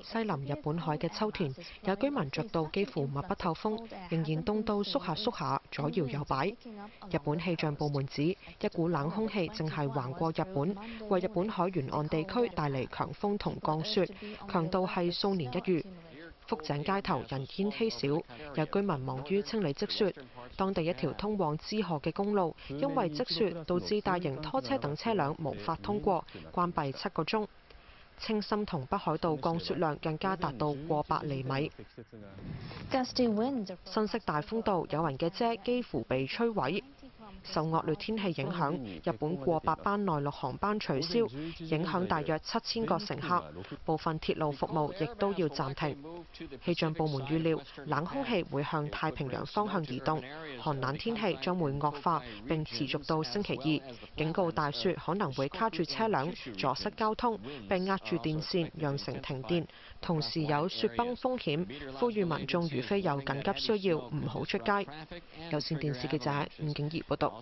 西臨日本海嘅秋田，有居民着到幾乎密不透風，仍然凍到縮下縮下，左搖右擺。日本氣象部門指，一股冷空氣正係橫過日本，為日本海沿岸地區帶嚟強風同降雪，強度係數年一遇。福井街頭人煙稀少，有居民忙於清理積雪。當地一條通往知河嘅公路，因為積雪導致大型拖車等車輛無法通過，關閉7個鐘。青森同北海道降雪量更加達到過百厘米。新潟大風度，有人嘅遮幾乎被摧毀。受惡劣天氣影響，日本過百班內陸航班取消，影響大約7000個乘客，部分鐵路服務亦都要暫停。氣象部門預料，冷空氣會向太平洋方向移動，寒冷天氣將會惡化並持續到星期2，警告大雪可能會卡住車輛，阻塞交通，並壓住電線，釀成停電，同時有雪崩風險，呼籲民眾如非有緊急需要，唔好出街。有線電視記者伍景怡報道。